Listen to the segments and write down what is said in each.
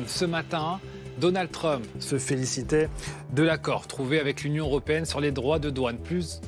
Ce matin, Donald Trump se félicitait de l'accord trouvé avec l'Union européenne sur les droits de douane. Plus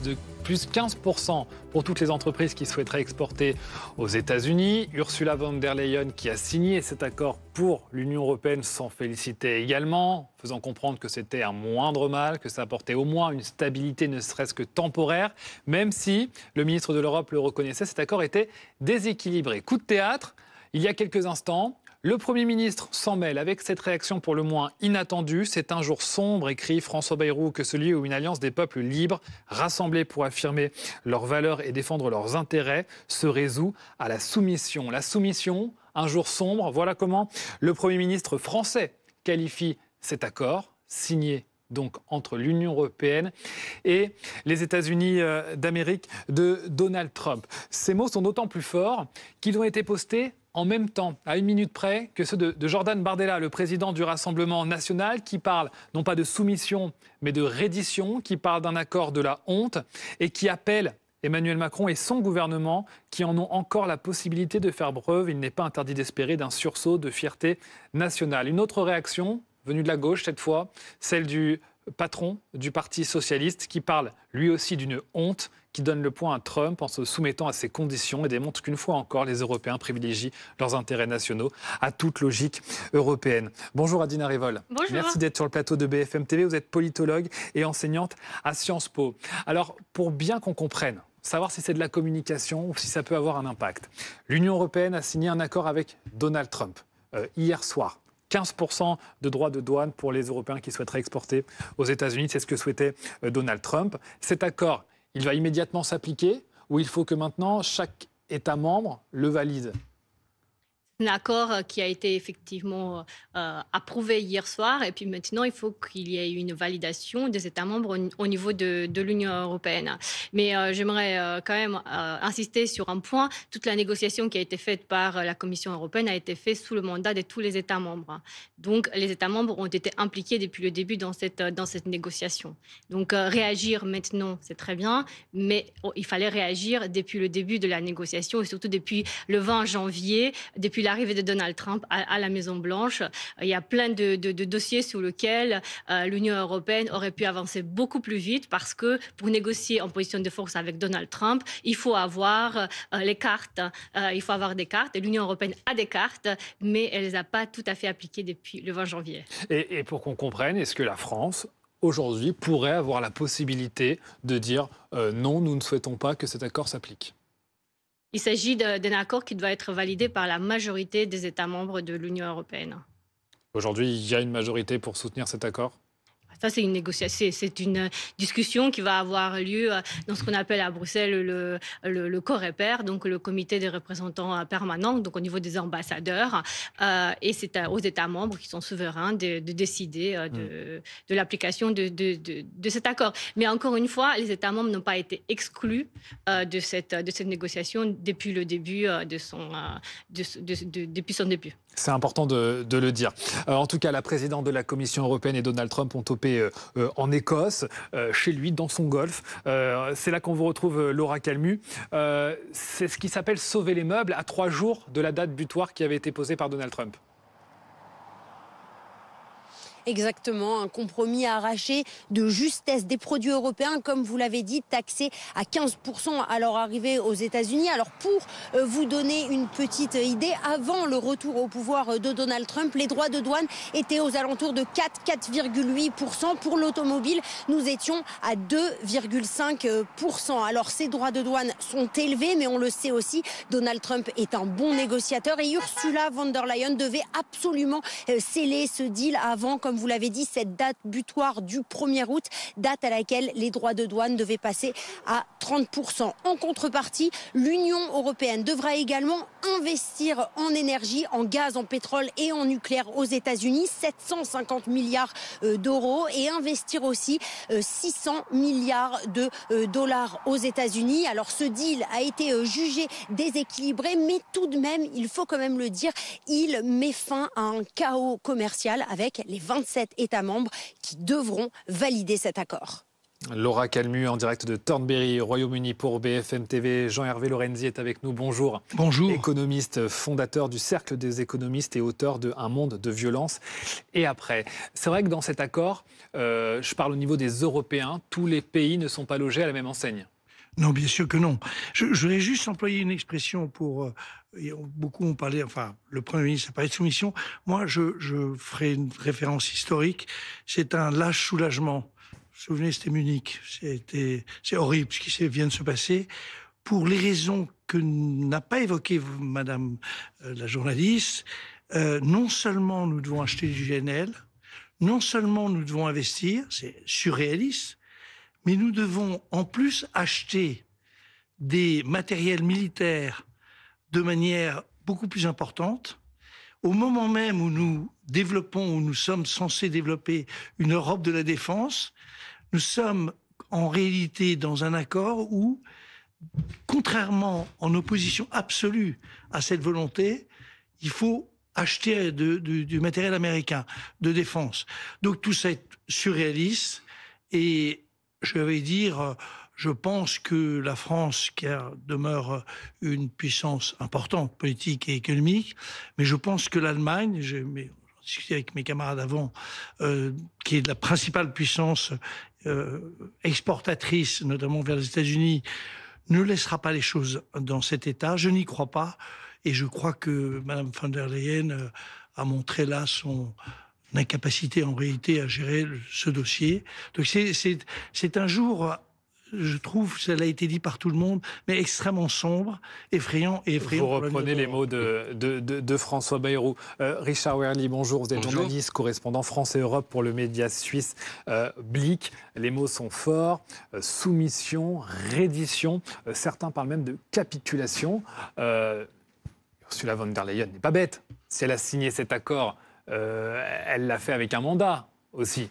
15% pour toutes les entreprises qui souhaiteraient exporter aux États-Unis. Ursula von der Leyen, qui a signé cet accord pour l'Union européenne, s'en félicitait également, faisant comprendre que c'était un moindre mal, que ça apportait au moins une stabilité, ne serait-ce que temporaire. Même si, le ministre de l'Europe le reconnaissait, cet accord était déséquilibré. Coup de théâtre, il y a quelques instants. Le Premier ministre s'en mêle avec cette réaction pour le moins inattendue. C'est un jour sombre, écrit François Bayrou, que celui où une alliance des peuples libres, rassemblés pour affirmer leurs valeurs et défendre leurs intérêts, se résout à la soumission. La soumission, un jour sombre, voilà comment le Premier ministre français qualifie cet accord, signé donc entre l'Union européenne et les États-Unis d'Amérique de Donald Trump. Ces mots sont d'autant plus forts qu'ils ont été postés en même temps, à une minute près, que ceux de Jordan Bardella, le président du Rassemblement national, qui parle non pas de soumission, mais de reddition, qui parle d'un accord de la honte et qui appelle Emmanuel Macron et son gouvernement, qui en ont encore la possibilité de faire preuve, il n'est pas interdit d'espérer, d'un sursaut de fierté nationale. Une autre réaction, venue de la gauche cette fois, celle du patron du Parti socialiste, qui parle lui aussi d'une honte, qui donne le point à Trump en se soumettant à ses conditions et démontre qu'une fois encore, les Européens privilégient leurs intérêts nationaux à toute logique européenne. Bonjour Adina Rivol. Bonjour. Merci d'être sur le plateau de BFM TV. Vous êtes politologue et enseignante à Sciences Po. Alors, pour bien qu'on comprenne, savoir si c'est de la communication ou si ça peut avoir un impact, l'Union européenne a signé un accord avec Donald Trump hier soir. 15% de droits de douane pour les Européens qui souhaiteraient exporter aux États-Unis. C'est ce que souhaitait Donald Trump. Cet accord, il va immédiatement s'appliquer ou il faut que maintenant chaque État membre le valide ? Un accord qui a été effectivement approuvé hier soir. Et puis maintenant, il faut qu'il y ait une validation des États membres au niveau de l'Union européenne. Mais j'aimerais quand même insister sur un point. Toute la négociation qui a été faite par la Commission européenne a été faite sous le mandat de tous les États membres. Donc, les États membres ont été impliqués depuis le début dans cette négociation. Donc, réagir maintenant, c'est très bien. Mais il fallait réagir depuis le début de la négociation et surtout depuis le 20 janvier, depuis l'arrivée de Donald Trump à la Maison-Blanche. Il y a plein de dossiers sur lesquels l'Union européenne aurait pu avancer beaucoup plus vite parce que pour négocier en position de force avec Donald Trump, il faut avoir les cartes. Il faut avoir des cartes. Et l'Union européenne a des cartes, mais elle ne les a pas tout à fait appliquées depuis le 20 janvier. Et pour qu'on comprenne, est-ce que la France, aujourd'hui, pourrait avoir la possibilité de dire non, nous ne souhaitons pas que cet accord s'applique ? Il s'agit d'un accord qui doit être validé par la majorité des États membres de l'Union européenne. Aujourd'hui, il y a une majorité pour soutenir cet accord ? Ça, c'est une négociation, c'est une discussion qui va avoir lieu dans ce qu'on appelle à Bruxelles le COREPER, donc le comité des représentants permanents, donc au niveau des ambassadeurs. Et c'est aux États membres qui sont souverains de décider de l'application de cet accord. Mais encore une fois, les États membres n'ont pas été exclus de cette négociation depuis le début depuis son début. C'est important de le dire. En tout cas, la présidente de la Commission européenne et Donald Trump ont topé en Écosse, chez lui, dans son golf. C'est là qu'on vous retrouve, Laura Calmu. C'est ce qui s'appelle sauver les meubles à 3 jours de la date butoir qui avait été posée par Donald Trump. Exactement, un compromis arraché de justesse des produits européens, comme vous l'avez dit, taxés à 15% à leur arrivée aux États-Unis. Alors pour vous donner une petite idée, avant le retour au pouvoir de Donald Trump, les droits de douane étaient aux alentours de 4,8%. Pour l'automobile, nous étions à 2,5%. Alors ces droits de douane sont élevés, mais on le sait aussi, Donald Trump est un bon négociateur et Ursula von der Leyen devait absolument sceller ce deal avant, comme vous l'avez dit, cette date butoir du 1er août, date à laquelle les droits de douane devaient passer à 30%. En contrepartie, l'Union européenne devra également investir en énergie, en gaz, en pétrole et en nucléaire aux États-Unis, 750 milliards d'euros, et investir aussi 600 milliards de dollars aux États-Unis. Alors ce deal a été jugé déséquilibré, mais tout de même, il faut quand même le dire, il met fin à un chaos commercial avec les 27 États membres qui devront valider cet accord. Laura Calmu en direct de Thornbury, Royaume-Uni pour BFM TV. Jean-Hervé Lorenzi est avec nous. Bonjour. Bonjour. Économiste, fondateur du Cercle des économistes et auteur de Un monde de violence. Et après, c'est vrai que dans cet accord, je parle au niveau des Européens, tous les pays ne sont pas logés à la même enseigne. Non, bien sûr que non. Je voudrais juste employer une expression pour... beaucoup ont parlé, enfin, le Premier ministre a parlé de soumission. Moi, je ferai une référence historique. C'est un lâche soulagement. Vous vous souvenez, c'était Munich. C'est horrible ce qui vient de se passer. Pour les raisons que n'a pas évoquées Madame la journaliste, non seulement nous devons acheter du GNL, non seulement nous devons investir, c'est surréaliste, mais nous devons en plus acheter des matériels militaires de manière beaucoup plus importante, au moment même où nous développons, où nous sommes censés développer une Europe de la défense. Nous sommes en réalité dans un accord où, contrairement, en opposition absolue à cette volonté, il faut acheter du matériel américain de défense. Donc tout ça est surréaliste et je vais dire, je pense que la France, qui demeure une puissance importante, politique et économique, mais je pense que l'Allemagne, j'en discutais avec mes camarades avant, qui est la principale puissance exportatrice, notamment vers les États-Unis, ne laissera pas les choses dans cet état. Je n'y crois pas. Et je crois que Mme von der Leyen a montré là son incapacité en réalité à gérer ce dossier. Donc c'est un jour, je trouve, ça a été dit par tout le monde, mais extrêmement sombre, effrayant et effrayant. Vous reprenez les mots de François Bayrou. Richard Wehrli, bonjour. Vous êtes journaliste, correspondant France et Europe pour le média suisse Blick. Les mots sont forts. Soumission, reddition. Certains parlent même de capitulation. Ursula von der Leyen n'est pas bête. Si elle a signé cet accord, elle l'a fait avec un mandat aussi.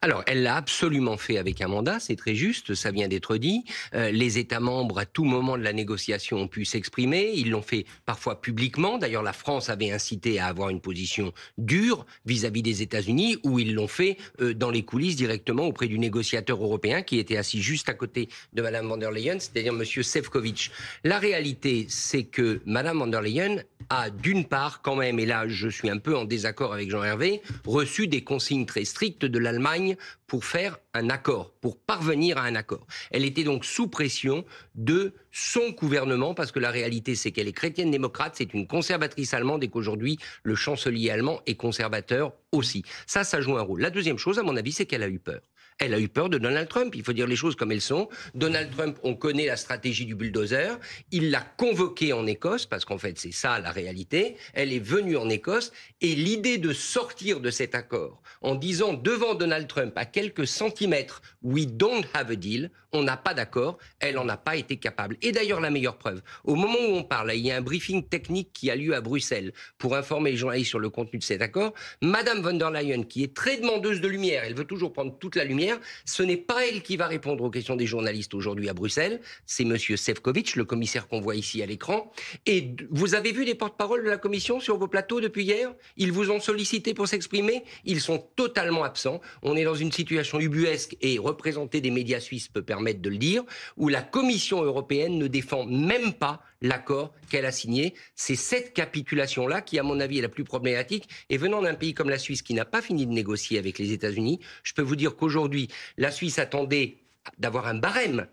Alors, elle l'a absolument fait avec un mandat, c'est très juste, ça vient d'être dit. Les États membres, à tout moment de la négociation, ont pu s'exprimer. Ils l'ont fait parfois publiquement. D'ailleurs, la France avait incité à avoir une position dure vis-à-vis des États-Unis, ou ils l'ont fait dans les coulisses directement auprès du négociateur européen qui était assis juste à côté de Mme von der Leyen, c'est-à-dire M. Šefčovič. La réalité, c'est que Mme von der Leyen a d'une part quand même, et là je suis un peu en désaccord avec Jean-Hervé, reçu des consignes très strictes de l'Allemagne pour faire un accord, pour parvenir à un accord. Elle était donc sous pression de son gouvernement, parce que la réalité c'est qu'elle est chrétienne démocrate, c'est une conservatrice allemande et qu'aujourd'hui le chancelier allemand est conservateur aussi. Ça joue un rôle. La deuxième chose, à mon avis, c'est qu'elle a eu peur. Elle a eu peur de Donald Trump, il faut dire les choses comme elles sont. Donald Trump, on connaît la stratégie du bulldozer. Il l'a convoqué en Écosse, parce qu'en fait c'est ça la réalité. Elle est venue en Écosse et l'idée de sortir de cet accord en disant devant Donald Trump à quelques centimètres « We don't have a deal », on n'a pas d'accord, elle n'en a pas été capable. Et d'ailleurs la meilleure preuve, au moment où on parle, il y a un briefing technique qui a lieu à Bruxelles pour informer les journalistes sur le contenu de cet accord. Madame von der Leyen, qui est très demandeuse de lumière, elle veut toujours prendre toute la lumière, ce n'est pas elle qui va répondre aux questions des journalistes aujourd'hui à Bruxelles, c'est monsieur Šefčovič, le commissaire qu'on voit ici à l'écran. Et vous avez vu les porte-paroles de la Commission sur vos plateaux depuis hier? Ils vous ont sollicité pour s'exprimer? Ils sont totalement absents. On est dans une situation ubuesque, et représenter des médias suisses peut permettre de le dire, où la Commission européenne ne défend même pas l'accord qu'elle a signé. C'est cette capitulation-là qui, à mon avis, est la plus problématique. Et venant d'un pays comme la Suisse qui n'a pas fini de négocier avec les États-Unis, je peux vous dire qu'aujourd'hui, la Suisse attendait d'avoir un barème,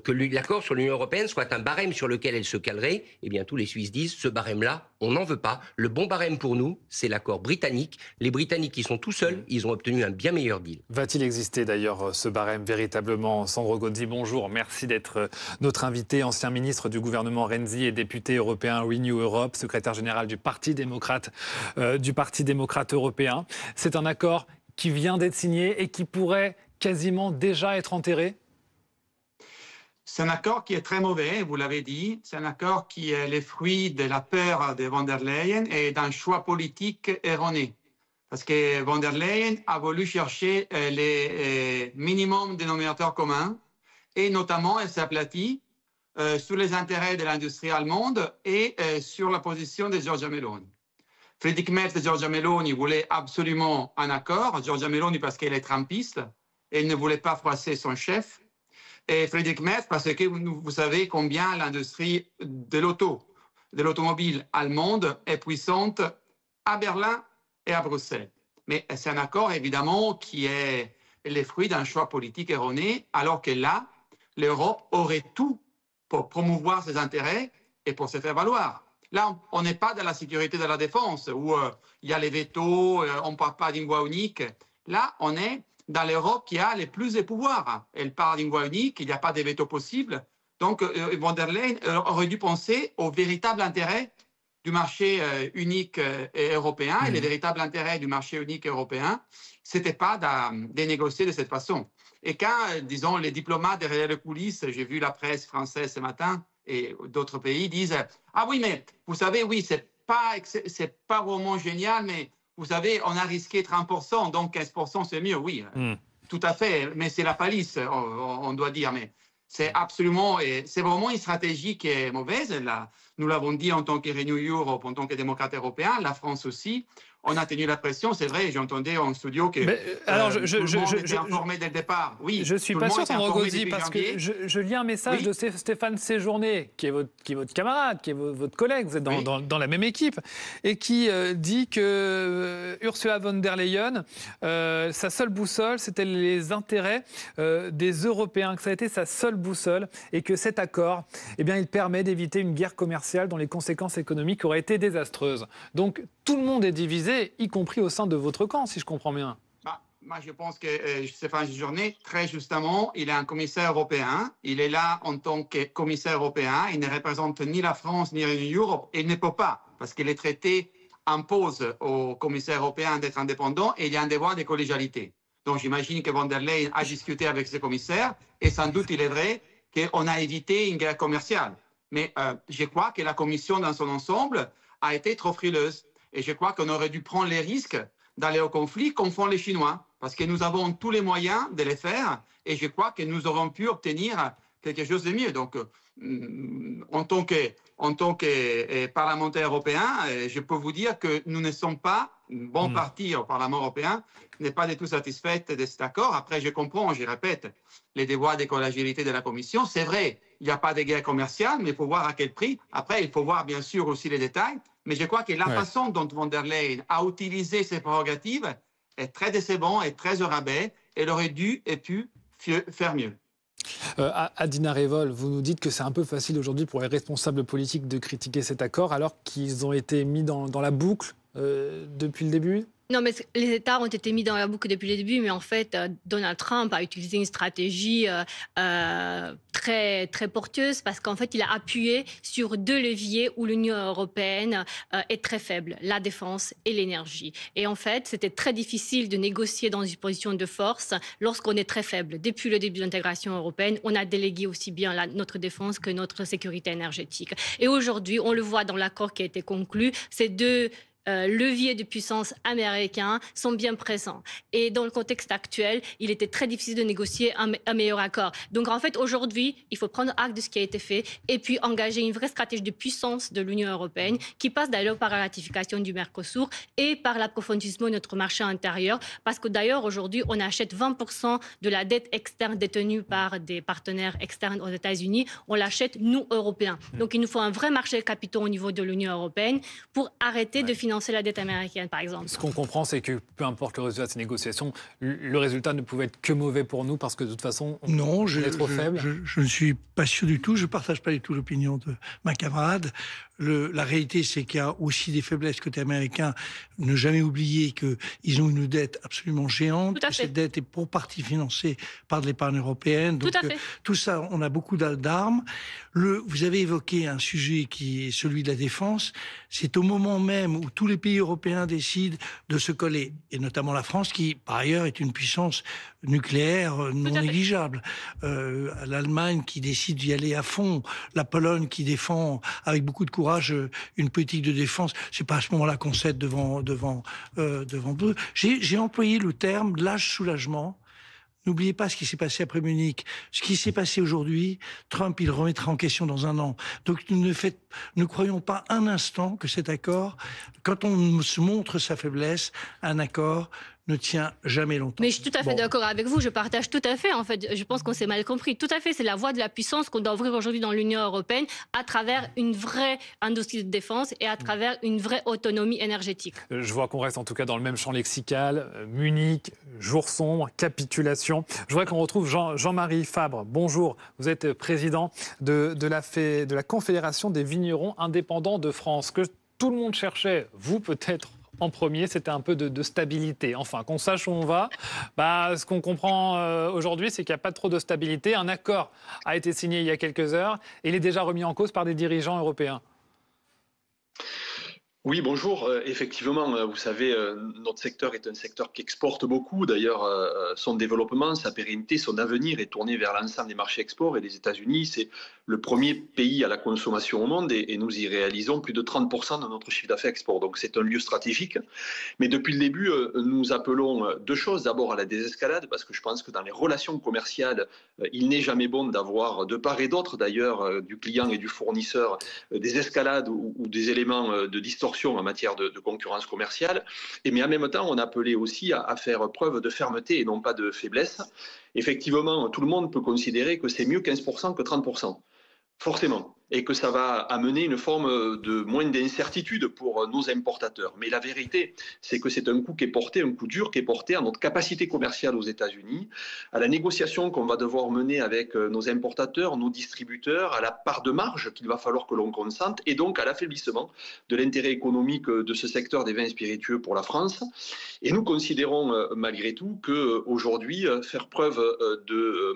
que l'accord sur l'Union européenne soit un barème sur lequel elle se calerait. Eh bien, tous les Suisses disent, ce barème-là, on n'en veut pas. Le bon barème pour nous, c'est l'accord britannique. Les Britanniques qui sont tout seuls, ils ont obtenu un bien meilleur deal. Va-t-il exister d'ailleurs ce barème véritablement? Sandro Gozzi, bonjour. Merci d'être notre invité, ancien ministre du gouvernement Renzi et député européen Renew Europe, secrétaire général du Parti démocrate européen. C'est un accord qui vient d'être signé et qui pourrait quasiment déjà être enterré? C'est un accord qui est très mauvais, vous l'avez dit. C'est un accord qui est le fruit de la peur de von der Leyen et d'un choix politique erroné. Parce que von der Leyen a voulu chercher les minimum dénominateurs communs et notamment elle s'est aplatie sur les intérêts de l'industrie allemande et sur la position de Giorgia Meloni. Friedrich Merz et Giorgia Meloni voulaient absolument un accord. Giorgia Meloni parce qu'elle est trumpiste et il ne voulait pas froisser son chef. Et Friedrich Merz, parce que vous savez combien l'industrie de l'automobile allemande est puissante à Berlin et à Bruxelles. Mais c'est un accord, évidemment, qui est le fruit d'un choix politique erroné, alors que là, l'Europe aurait tout pour promouvoir ses intérêts et pour se faire valoir. Là, on n'est pas dans la sécurité de la défense, où il y a les vétos, on ne parle pas d'une voix unique. Là, on est dans l'Europe qui a les plus de pouvoirs. Elle parle d'une voix unique, il n'y a pas de veto possible. Donc, von der Leyen aurait dû penser au véritable intérêt du marché unique européen. Et le véritable intérêt du marché unique européen, ce n'était pas de négocier de cette façon. Et quand, disons, les diplomates derrière les coulisses, j'ai vu la presse française ce matin et d'autres pays disent « Ah oui, mais vous savez, oui, c'est pas vraiment génial, mais vous savez, on a risqué 30%, donc 15% c'est mieux. » Oui, tout à fait, mais c'est la palisse, on doit dire. Mais c'est absolument, c'est vraiment une stratégie qui est mauvaise. Là, nous l'avons dit en tant que Renew Europe, en tant que démocrate européen, la France aussi. On a tenu la pression, c'est vrai, j'entendais en studio que alors tout le monde était informé dès le départ. Oui, je ne suis pas sûr, Sandro Gozzi, parce que je lis un message de Stéphane Séjourné, qui est votre camarade, qui est votre collègue, vous êtes dans la même équipe, et qui dit que Ursula von der Leyen, sa seule boussole, c'était les intérêts des Européens, que ça a été sa seule boussole, et que cet accord, eh bien, il permet d'éviter une guerre commerciale dont les conséquences économiques auraient été désastreuses. Donc, tout le monde est divisé, y compris au sein de votre camp, si je comprends bien. Moi, je pense que Stéphane Séjourné, très justement, il est un commissaire européen. Il est là en tant que commissaire européen. Il ne représente ni la France ni Renew Europe. Et il ne peut pas, parce que les traités imposent aux commissaires européens d'être indépendants et il y a un devoir de collégialité. Donc, j'imagine que von der Leyen a discuté avec ses commissaires et sans doute, il est vrai qu'on a évité une guerre commerciale. Mais je crois que la Commission, dans son ensemble, a été trop frileuse. Et je crois qu'on aurait dû prendre les risques d'aller au conflit comme font les Chinois, parce que nous avons tous les moyens de les faire, et je crois que nous aurons pu obtenir quelque chose de mieux. Donc, en tant que parlementaire européen, je peux vous dire que nous ne sommes pas, bon parti au Parlement européen, n'est pas du tout satisfait de cet accord. Après, je comprends, je répète, les devoirs de collégialité de la Commission. C'est vrai, il n'y a pas de guerre commerciale, mais il faut voir à quel prix. Après, il faut voir bien sûr aussi les détails. Mais je crois que la façon dont von der Leyen a utilisé ses prérogatives est très décevante et très au rabais. Elle aurait dû et pu faire mieux. Adina Revol, vous nous dites que c'est un peu facile aujourd'hui pour les responsables politiques de critiquer cet accord alors qu'ils ont été mis dans la boucle depuis le début ? Non, mais les États ont été mis dans la boucle depuis le début, mais en fait, Donald Trump a utilisé une stratégie très, très porteuse parce qu'en fait, il a appuyé sur deux leviers où l'Union européenne est très faible, la défense et l'énergie. Et en fait, c'était très difficile de négocier dans une position de force lorsqu'on est très faible. Depuis le début de l'intégration européenne, on a délégué aussi bien notre défense que notre sécurité énergétique. Et aujourd'hui, on le voit dans l'accord qui a été conclu, ces deux leviers de puissance américains sont bien présents. Et dans le contexte actuel, il était très difficile de négocier un meilleur accord. Donc en fait, aujourd'hui, il faut prendre acte de ce qui a été fait et puis engager une vraie stratégie de puissance de l'Union européenne qui passe d'ailleurs par la ratification du Mercosur et par l'approfondissement de notre marché intérieur. Parce que d'ailleurs, aujourd'hui, on achète 20% de la dette externe détenue par des partenaires externes aux États-Unis. On l'achète, nous, Européens. Donc il nous faut un vrai marché de capitaux au niveau de l'Union européenne pour arrêter de financer la dette américaine, par exemple. Ce qu'on comprend, c'est que peu importe le résultat de ces négociations, le résultat ne pouvait être que mauvais pour nous parce que de toute façon, on est trop faible. Je ne suis pas sûr du tout. Je ne partage pas du tout l'opinion de ma camarade. La réalité, c'est qu'il y a aussi des faiblesses côté américain. Ne jamais oublier qu'ils ont une dette absolument géante. Cette dette est pour partie financée par de l'épargne européenne. Donc, tout ça, on a beaucoup d'armes. Vous avez évoqué un sujet qui est celui de la défense. C'est au moment même où tous les pays européens décident de se coller, et notamment la France, qui, par ailleurs, est une puissance nucléaire non négligeable. L'Allemagne qui décide d'y aller à fond. La Pologne qui défend avec beaucoup de courage une politique de défense. C'est pas à ce moment-là qu'on cède devant eux. J'ai employé le terme l'âge soulagement. N'oubliez pas ce qui s'est passé après Munich. Ce qui s'est passé aujourd'hui, Trump, il remettra en question dans un an. Donc ne croyons pas un instant que cet accord, quand on se montre sa faiblesse, un accord ne tient jamais longtemps. Mais je suis tout à fait d'accord avec vous, je partage tout à fait. En fait, je pense qu'on s'est mal compris. Tout à fait, c'est la voie de la puissance qu'on doit ouvrir aujourd'hui dans l'Union européenne à travers une vraie industrie de défense et à travers une vraie autonomie énergétique. Je vois qu'on reste en tout cas dans le même champ lexical. Munich, jour sombre, capitulation. Je voudrais qu'on retrouve Jean-Marie Fabre. Bonjour, vous êtes président de la Confédération des vignerons indépendants de France. Que tout le monde cherchait, vous peut-être en premier, c'était un peu de stabilité. Enfin, qu'on sache où on va. Ce qu'on comprend aujourd'hui, c'est qu'il n'y a pas trop de stabilité. Un accord a été signé il y a quelques heures et il est déjà remis en cause par des dirigeants européens. Oui, bonjour. Effectivement, vous savez, notre secteur est un secteur qui exporte beaucoup. D'ailleurs, son développement, sa pérennité, son avenir est tourné vers l'ensemble des marchés export. Et les États-Unis, c'est le premier pays à la consommation au monde et nous y réalisons plus de 30% de notre chiffre d'affaires export. Donc c'est un lieu stratégique. Mais depuis le début, nous appelons deux choses. D'abord à la désescalade, parce que je pense que dans les relations commerciales, il n'est jamais bon d'avoir de part et d'autre, d'ailleurs, du client et du fournisseur, des escalades ou des éléments de distorsion en matière de concurrence commerciale. Mais en même temps, on appelait aussi à faire preuve de fermeté et non pas de faiblesse. Effectivement, tout le monde peut considérer que c'est mieux 15% que 30%. Forcément, et que ça va amener une forme de moins d'incertitude pour nos importateurs. Mais la vérité, c'est que c'est un coup qui est porté, un coup dur qui est porté à notre capacité commerciale aux États-Unis, à la négociation qu'on va devoir mener avec nos importateurs, nos distributeurs, à la part de marge qu'il va falloir que l'on consente, et donc à l'affaiblissement de l'intérêt économique de ce secteur des vins spiritueux pour la France. Et nous considérons malgré tout qu'aujourd'hui, faire preuve de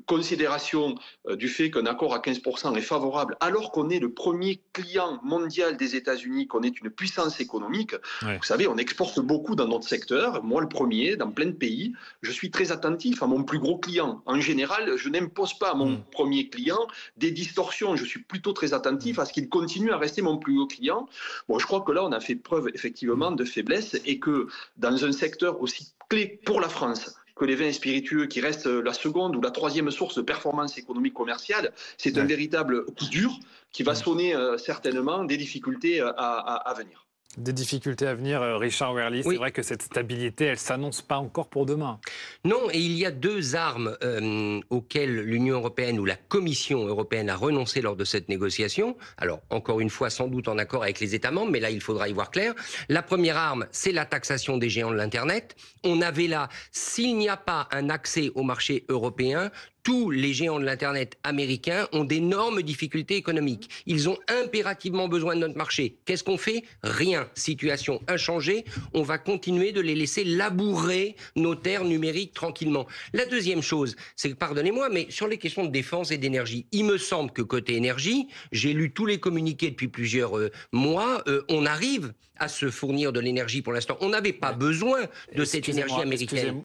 considération du fait qu'un accord à 15% est favorable, alors qu'on est le premier client mondial des États-Unis, qu'on est une puissance économique. Ouais. Vous savez, on exporte beaucoup dans notre secteur. Moi, le premier, dans plein de pays, je suis très attentif à mon plus gros client. En général, je n'impose pas à mon premier client des distorsions. Je suis plutôt très attentif à ce qu'il continue à rester mon plus gros client. Bon, je crois que là, on a fait preuve effectivement de faiblesse et que dans un secteur aussi clé pour la France que les vins spiritueux, qui restent la seconde ou la troisième source de performance économique commerciale, c'est un véritable coup dur qui va sonner certainement des difficultés à venir. Des difficultés à venir, Richard Wehrli. Oui. C'est vrai que cette stabilité, elle ne s'annonce pas encore pour demain. Non, et il y a deux armes auxquelles l'Union européenne ou la Commission européenne a renoncé lors de cette négociation. Alors, encore une fois, sans doute en accord avec les États membres, mais là, il faudra y voir clair. La première arme, c'est la taxation des géants de l'Internet. On avait là, s'il n'y a pas un accès au marché européen, tous les géants de l'Internet américains ont d'énormes difficultés économiques. Ils ont impérativement besoin de notre marché. Qu'est-ce qu'on fait? Rien. Situation inchangée. On va continuer de les laisser labourer nos terres numériques tranquillement. La deuxième chose, c'est que, pardonnez-moi, mais sur les questions de défense et d'énergie, il me semble que côté énergie, j'ai lu tous les communiqués depuis plusieurs mois, on arrive à se fournir de l'énergie pour l'instant. On n'avait pas besoin de cette énergie américaine.